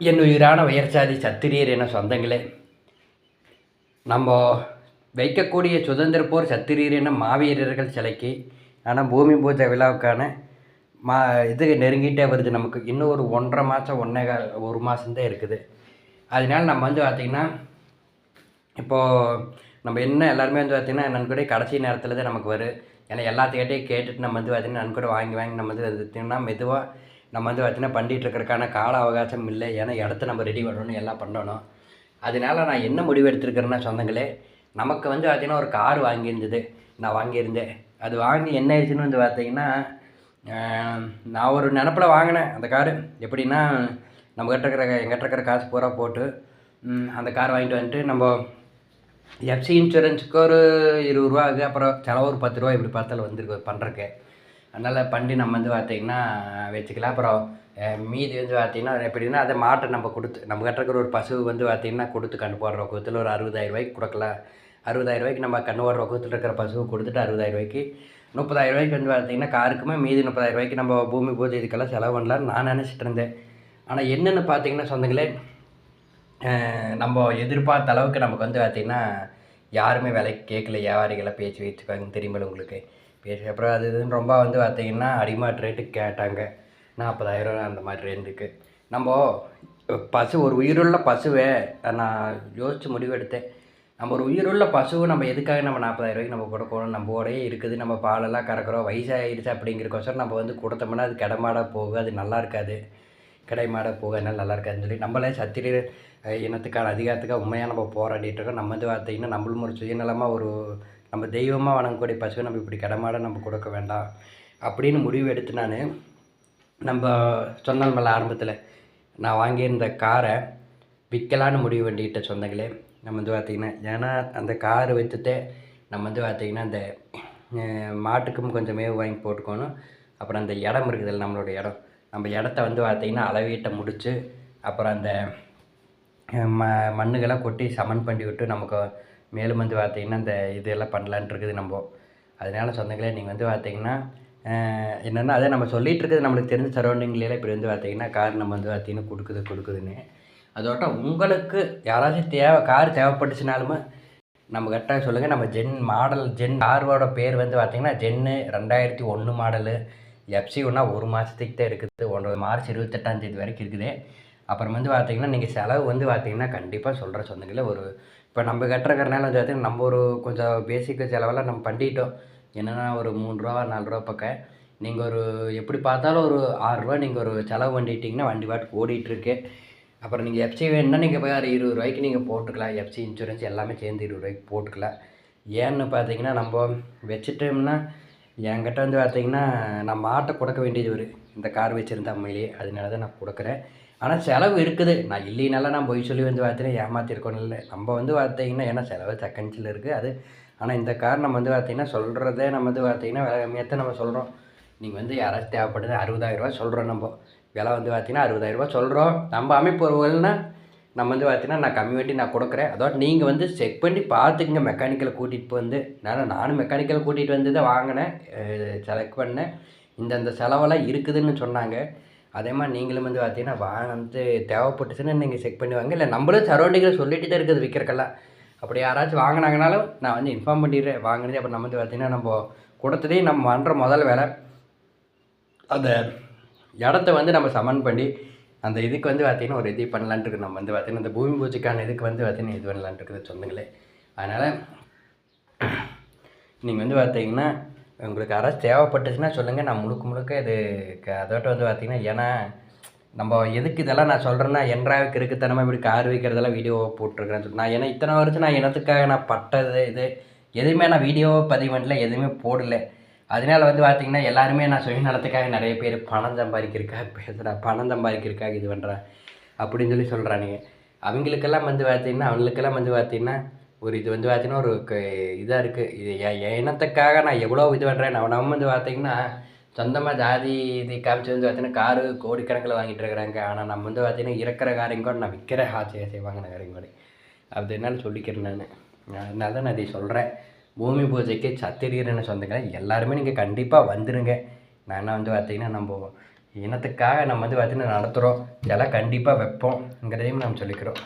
என் உயிரான உயர்சாதி சத்திரியர் என சொந்தங்களே, நம்ம வைக்கக்கூடிய சுதந்திர போர் சத்திரியர் என மாவீரர்கள் சிலைக்கு ஆனால் பூமி பூஜை விழாவுக்கான மா இது நெருங்கிட்டே வருது. நமக்கு இன்னும் ஒரு 1.5 மாதம் 1 மாதம்தான் இருக்குது. அதனால் நம்ம வந்து பார்த்திங்கன்னா இப்போது நம்ம என்ன எல்லாருமே வந்து பார்த்திங்கன்னா நன்கூட கடைசி நேரத்தில் தான் நமக்கு வரும். ஏன்னா எல்லாத்துக்கிட்டையும் கேட்டுட்டு நம்ம வந்து பார்த்திங்கன்னா நன்கூட வாங்கி நம்ம வந்து பார்த்திங்கன்னா மெதுவாக நம்ம வந்து பார்த்திங்கன்னா பண்ணிகிட்டு இருக்கிறதுக்கான கால அவகாசம் இல்லை. ஏன்னா இடத்த நம்ம ரெடி பண்ணணும், எல்லாம் பண்ணணும். அதனால நான் என்ன முடிவு எடுத்துருக்கிறேன்னா சொந்தங்களே, நமக்கு வந்து பார்த்திங்கன்னா ஒரு கார் வாங்கியிருந்தது, நான் வாங்கியிருந்தேன். அது வாங்கி என்ன ஆயிடுச்சுன்னு வந்து பார்த்திங்கன்னா, நான் ஒரு நினப்பில் வாங்கினேன் அந்த காரு. எப்படின்னா, எங்கிட்ட இருக்கிற காசு பூரா போட்டு அந்த கார் வாங்கிட்டு வந்துட்டு நம்ம எஃப்சி இன்சூரன்ஸுக்கு ஒரு 20 ரூபா ஆகுது. அப்புறம் செலவு ஒரு 10 ரூபா இப்படி பார்த்தாலும் வந்துருக்கு பண்ணுறக்கு. அதனால் பண்ணி நம்ம வந்து பார்த்திங்கன்னா வச்சுக்கலாம். அப்புறம் மீதி வந்து பார்த்திங்கன்னா எப்படின்னா அதை மாட்டை நம்ம கொடுத்து நம்ம கட்டுற ஒரு பசு வந்து பார்த்திங்கன்னா கொடுத்து கண்ணு போடுற பக்கத்தில் ஒரு 60,000 ரூபாய்க்கு கொடுக்கலாம். 60,000 ரூபாய்க்கு நம்ம கண்ணு போடுற பக்கத்தில் இருக்கிற பசுவை கொடுத்துட்டு 60,000 ரூபாய்க்கு 30,000 ரூபாய்க்கு வந்து பார்த்திங்கன்னா காருக்குமே மீதி 30,000 ரூபாய்க்கு நம்ம பூமி பூஜை இதுக்கெல்லாம் செலவு பண்ணலான்னு நான் நினச்சிட்டு இருந்தேன். ஆனால் என்னென்னு பார்த்திங்கன்னா சொந்தங்களே, நம்ம எதிர்பார்த்த அளவுக்கு நமக்கு வந்து பார்த்திங்கன்னா யாருமே விலைக்கு கேட்கல. வியாபாரிகளை பேச்சு வச்சுக்காங்க தெரியுமில்ல உங்களுக்கு. பேசி அப்புறம் அது இதுன்னு ரொம்ப வந்து பார்த்திங்கன்னா அடிமாட் ரேட்டுக்கு கேட்டாங்க. 40,000 அந்த மாதிரி ரேஞ்சுக்கு. நம்ம பசு ஒரு உயிருள்ள பசுவை நான் யோசித்து முடிவெடுத்தேன். நம்ம ஒரு உயிருள்ள பசுவை நம்ம எதுக்காக நம்ம 40,000 ரூபாய்க்கு நம்ம கொடுக்கணும்? நம்மோடையே இருக்குது, நம்ம பாலெல்லாம் கறக்கிறோம், வயசாகிடுச்சு அப்படிங்கிறக்கோசரம் நம்ம வந்து கொடுத்தோம்னா அது கிடமாடாக போகும், அது நல்லா இருக்காது. கிடைமாடாக போக அதனால் நல்லா இருக்காதுன்னு சொல்லி நம்மளே சத்திரிய இனத்துக்கான அதிகாரத்துக்காக உண்மையாக நம்ம போராடிட்டு இருக்கோம். நம்ம வந்து பார்த்திங்கன்னா நம்மளும் ஒரு சுயநலமாக ஒரு நம்ம தெய்வமாக வணங்கக்கூடிய பசுவை நம்ம இப்படி கடமாட நம்ம கொடுக்க வேண்டாம் அப்படின்னு முடிவு எடுத்து நம்ம சொன்னோம்ல ஆரம்பத்தில், நான் வாங்கியிருந்த காரை விற்கலான்னு முடிவு பண்ணிட்ட சொந்தங்களே. நம்ம வந்து பார்த்திங்கன்னா ஏன்னா அந்த காரை வைத்துட்டே நம்ம வந்து பார்த்திங்கன்னா அந்த மாட்டுக்கும் கொஞ்சம் மேவு வாங்கி போட்டுக்கணும். அப்புறம் அந்த இடம் இருக்குதுல்ல நம்மளோட இடம், நம்ம இடத்த வந்து பார்த்திங்கன்னா அளவீட்டை முடித்து அப்புறம் அந்த மண்ணுகளை கொட்டி சமன் பண்ணி விட்டு நமக்கு மேலும் வந்து பார்த்திங்கன்னா இந்த இதெல்லாம் பண்ணலான்ட்டு இருக்குது நம்ம. அதனால் சொந்தங்களே, நீங்கள் வந்து பார்த்திங்கன்னா என்னென்னா அதே நம்ம சொல்லிகிட்டு இருக்குது நம்மளுக்கு தெரிஞ்ச சரௌண்டிங்லாம் இப்படி வந்து பார்த்திங்கன்னா கார் நம்ம வந்து பார்த்திங்கன்னா கொடுக்குதுன்னு. அதோட உங்களுக்கு யாராச்சும் கார் தேவைப்பட்டுச்சுனாலுமே நம்ம கரெக்டாக சொல்லுங்கள். நம்ம ஜென் காரோட பேர் வந்து பார்த்திங்கன்னா ஜென்னு 2001 மாடலு. எஃப்சி ஒன்றா 1 மாதத்துக்கு தான் இருக்குது. மார்ச் 28 வரைக்கும் இருக்குது. அப்புறம் வந்து பார்த்திங்கன்னா நீங்கள் செலவு வந்து பார்த்திங்கன்னா கண்டிப்பாக சொல்கிற சொந்தங்களே, இப்போ நம்ம கட்டுறதுனால வந்து பார்த்திங்கன்னா நம்ம ஒரு கொஞ்சம் பேசிக் செலவெல்லாம் நம்ம பண்ணிட்டோம். என்னென்னா ஒரு 3 ரூபா 4 ரூபா பக்கம் நீங்கள் ஒரு எப்படி பார்த்தாலும் ஒரு 6 ரூபா நீங்கள் ஒரு செலவு பண்ணிட்டீங்கன்னா வண்டி பாட்டுக்கு ஓடிட்டுருக்கு. அப்புறம் நீங்கள் எஃப்சி வேணுன்னா நீங்கள் போய் 20 ரூபாய்க்கு நீங்கள் போட்டுக்கலாம். எஃப்சி இன்சூரன்ஸ் எல்லாமே சேர்ந்து 20 ரூபாய்க்கு போட்டுக்கலாம். ஏன்னு பார்த்தீங்கன்னா நம்ம வச்சுட்டோம்னா என்கிட்ட வந்து பார்த்திங்கன்னா நான் மாட்டை கொடுக்க வேண்டியது இந்த கார் வச்சுருந்தா அம்மையிலேயே. அதனால தான் நான் கொடுக்குறேன். ஆனால் செலவு இருக்குது. நான் இல்லைனால நான் பொய் சொல்லி வந்து பார்த்தீங்கன்னா ஏமாற்றிருக்கணும் இல்லை. நம்ம வந்து பார்த்திங்கன்னா ஏன்னா செலவு செகண்ட்ஸில் இருக்குது அது. ஆனால் இந்த கார் நம்ம வந்து பார்த்திங்கன்னா சொல்கிறதே நம்ம வந்து பார்த்திங்கன்னா விலை கம்மியாக நம்ம சொல்கிறோம். நீங்கள் வந்து யாராச்சும் தேவைப்படுது 60,000 ரூபா சொல்கிறோம். நம்ம விலை வந்து பார்த்திங்கன்னா 60,000 ரூபா சொல்கிறோம். நம்ம அமைப்பு ஒருவல்னா நம்ம வந்து பார்த்திங்கன்னா நான் கம்மி வண்டி நான் கொடுக்குறேன். அதோட நீங்கள் வந்து செக் பண்ணி பார்த்துக்குங்க. மெக்கானிக்கலை கூட்டிகிட்டு வந்து நானும் மெக்கானிக்கலை கூட்டிகிட்டு வந்து தான் வாங்கினேன், செலக்ட் பண்ணேன். இந்த செலவெல்லாம் இருக்குதுன்னு சொன்னாங்க. அதே மாதிரி நீங்களும் வந்து பார்த்தீங்கன்னா வந்து தேவைப்பட்டுச்சுன்னா நீங்கள் செக் பண்ணி வாங்க. இல்லை நம்மளும் சரௌண்டிங்கில் சொல்லிட்டு தான் இருக்குது விற்கிறக்கெல்லாம். அப்படி யாராச்சும் வாங்கினாங்கனாலும் நான் வந்து இன்ஃபார்ம் பண்ணிடுறேன் வாங்கினதே. அப்புறம் நம்ம வந்து பார்த்திங்கன்னா நம்ம கொடுத்ததே நம்ம பண்ணுற முதல் வேலை அந்த இடத்த வந்து நம்ம சமன் பண்ணி அந்த இதுக்கு வந்து பார்த்திங்கன்னா ஒரு இது பண்ணலான்ட்டு இருக்குது. நம்ம வந்து பார்த்திங்கன்னா இந்த பூமி பூஜைக்கான இதுக்கு வந்து பார்த்திங்கன்னா இது பண்ணலான்ட்டு இருக்குது சொந்தங்களே. அதனால் நீங்கள் வந்து பார்த்திங்கன்னா உங்களுக்கு யாராச்சும் தேவைப்பட்டுச்சுன்னா சொல்லுங்கள். நான் முழுக்க இது அதோட வந்து பார்த்திங்கன்னா ஏன்னா நம்ம எதுக்கு இதெல்லாம் நான் சொல்கிறேன்னா என்றாவுக்கு இருக்குத்தனமாக இப்படி கார் வைக்கிறதெல்லாம் வீடியோ போட்டிருக்கிறேன்னு சொல்லி நான் ஏன்னா இத்தனை வருஷம் நான் இனத்துக்காக நான் பட்டது இது எதுவுமே நான் வீடியோ பதிவு பண்ணல, எதுவுமே போடலை. அதனால் வந்து பார்த்திங்கன்னா எல்லாருமே நான் சுயநலத்துக்காக நிறைய பேர் பணம் சம்பாதிக்கிறதுக்காக பேசுகிறேன், பணம் சம்பாதிக்கிறதுக்காக இது பண்ணுறேன் அப்படின்னு சொல்லி சொல்கிறானுங்க. அவங்களுக்கெல்லாம் வந்து பார்த்திங்கன்னா ஒரு இது வந்து பார்த்திங்கன்னா ஒரு இதாக இருக்குது. இது என் இனத்துக்காக நான் எவ்வளோ இது பண்ணுறேன். நம்ம வந்து பார்த்திங்கன்னா சொந்தமாக ஜாதி இது காமிச்சு வந்து பார்த்திங்கன்னா காரு கோடிக்கணக்கில் வாங்கிட்டு இருக்கிறாங்க. ஆனால் நம்ம வந்து பார்த்திங்கன்னா இருக்கிற காரையும் கூட நான் விற்கிற வாங்கின காரையும் கூட அப்படி என்னால் சொல்லிக்கிறேன் நான். அதனால தான் நான் இதை சொல்கிறேன். பூமி பூஜைக்கு சத்திரியர்னு சொந்தங்க எல்லாருமே நீங்கள் கண்டிப்பாக வந்துடுங்க. நான் வந்து பார்த்திங்கன்னா நம்ம இனத்துக்காக நம்ம வந்து பார்த்திங்கன்னா நடத்துகிறோம். இதெல்லாம் கண்டிப்பாக வைப்போங்கிறதையும் நம்ம சொல்லிக்கிறோம்.